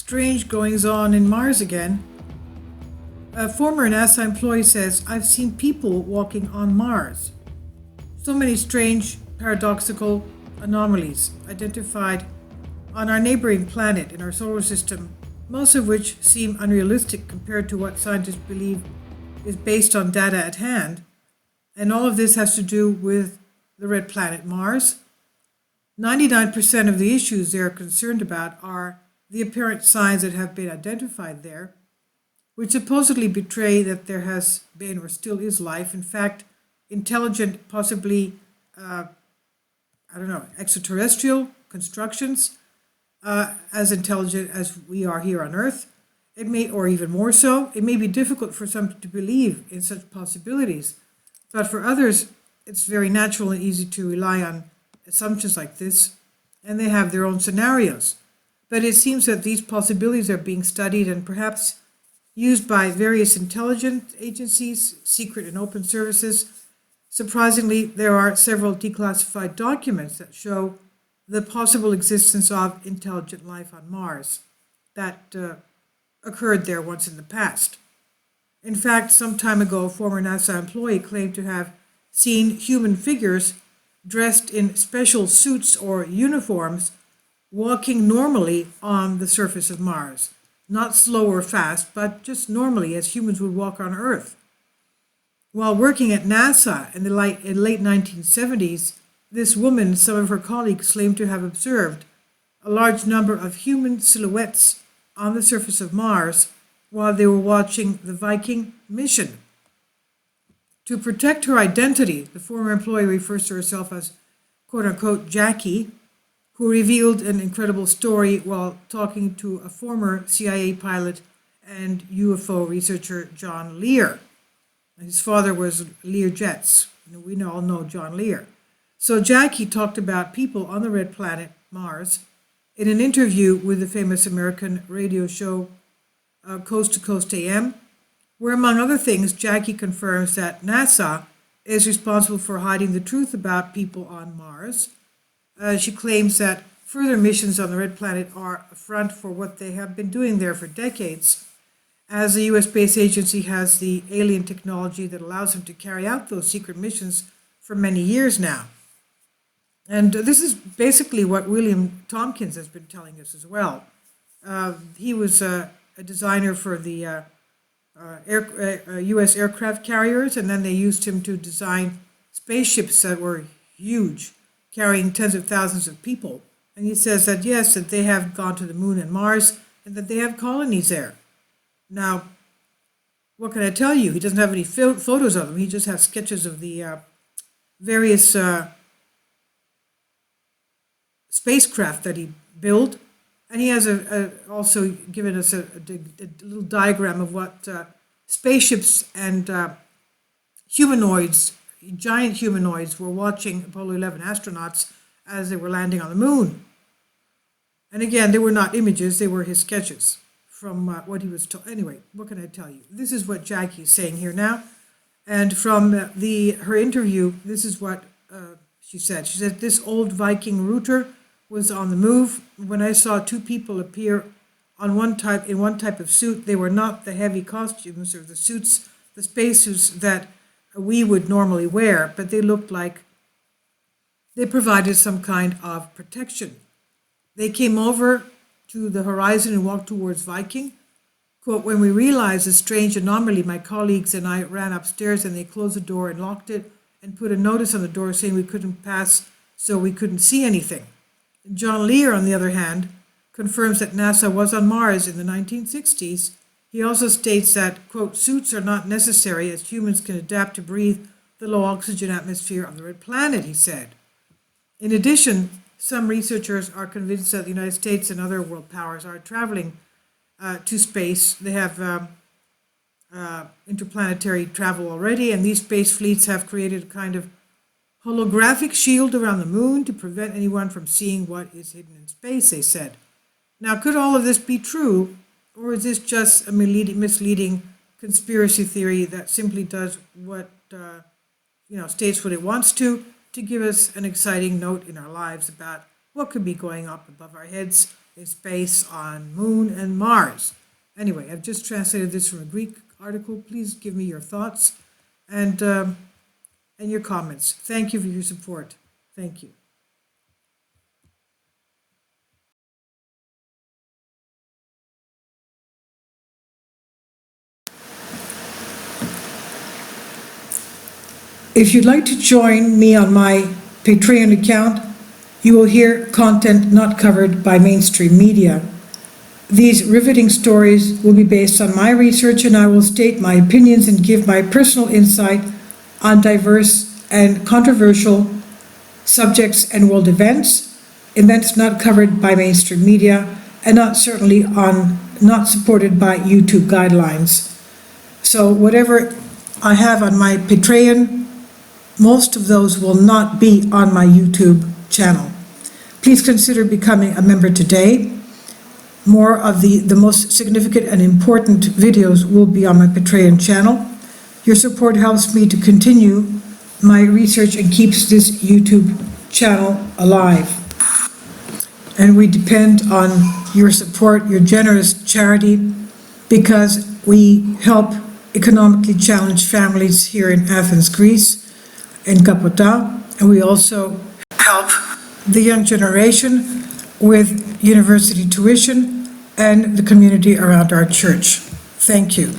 Strange goings on in Mars again. A former NASA employee says, I've seen people walking on Mars. So many strange, paradoxical anomalies identified on our neighboring planet in our solar system, most of which seem unrealistic compared to what scientists believe is based on data at hand. And all of this has to do with the red planet Mars. 99% of the issues they're concerned about are the apparent signs that have been identified there, which supposedly betray that there has been or still is life. In fact, intelligent, possibly, extraterrestrial constructions, as intelligent as we are here on Earth. It may, or even more so, it may be difficult for some to believe in such possibilities. But for others, it's very natural and easy to rely on assumptions like this, and they have their own scenarios. But it seems that these possibilities are being studied and perhaps used by various intelligence agencies, secret and open services. Surprisingly, there are several declassified documents that show the possible existence of intelligent life on Mars that occurred there once in the past. In fact, some time ago, a former NASA employee claimed to have seen human figures dressed in special suits or uniforms walking normally on the surface of Mars. Not slow or fast, but just normally as humans would walk on Earth. While working at NASA in the late 1970s, this woman and some of her colleagues claimed to have observed a large number of human silhouettes on the surface of Mars while they were watching the Viking mission. To protect her identity, the former employee refers to herself as quote-unquote Jackie, who revealed an incredible story while talking to a former CIA pilot and UFO researcher, John Lear. His father was Lear Jets. We all know John Lear. So Jackie talked about people on the red planet, Mars, in an interview with the famous American radio show Coast to Coast AM, where, among other things, Jackie confirms that NASA is responsible for hiding the truth about people on Mars. She claims that further missions on the red planet are a front for what they have been doing there for decades, as the U.S. space agency has the alien technology that allows them to carry out those secret missions for many years now. And this is basically what William Tompkins has been telling us as well. He was a designer for the U.S. aircraft carriers, and then they used him to design spaceships that were huge, carrying tens of thousands of people. And he says that, yes, that they have gone to the moon and Mars, and that they have colonies there. Now, what can I tell you? He doesn't have any photos of them. He just has sketches of the various spacecraft that he built. And he has also given us a little diagram of what spaceships and humanoids, giant humanoids, were watching Apollo 11 astronauts as they were landing on the moon. And again, they were not images, they were his sketches from what he was told. Anyway, what can I tell you? This is what Jackie is saying here now. And from her interview, this is what she said. She said, this old Viking router was on the move. When I saw two people appear in one type of suit, they were not the heavy costumes or the suits, the spacesuits that we would normally wear, but they looked like they provided some kind of protection. They came over to the horizon and walked towards Viking. Quote, when we realized a strange anomaly, my colleagues and I ran upstairs and they closed the door and locked it and put a notice on the door saying we couldn't pass, so we couldn't see anything. John Lear, on the other hand, confirms that NASA was on Mars in the 1960s. He also states that, quote, suits are not necessary as humans can adapt to breathe the low oxygen atmosphere of the red planet, he said. In addition, some researchers are convinced that the United States and other world powers are traveling to space. They have interplanetary travel already, and these space fleets have created a kind of holographic shield around the moon to prevent anyone from seeing what is hidden in space, they said. Now, could all of this be true, or is this just a misleading conspiracy theory that simply does what, states what it wants to give us an exciting note in our lives about what could be going up above our heads in space, on Moon and Mars. Anyway, I've just translated this from a Greek article. Please give me your thoughts and your comments. Thank you for your support. Thank you. If you'd like to join me on my Patreon account, you will hear content not covered by mainstream media. These riveting stories will be based on my research, and I will state my opinions and give my personal insight on diverse and controversial subjects and world events not covered by mainstream media, and not supported by YouTube guidelines. So whatever I have on my Patreon, most of those will not be on my YouTube channel. Please consider becoming a member today. More of the most significant and important videos will be on my Patreon channel. Your support helps me to continue my research and keeps this YouTube channel alive. And we depend on your support, your generous charity, because we help economically challenged families here in Athens, Greece, in Kapota, and we also help the young generation with university tuition and the community around our church. Thank you.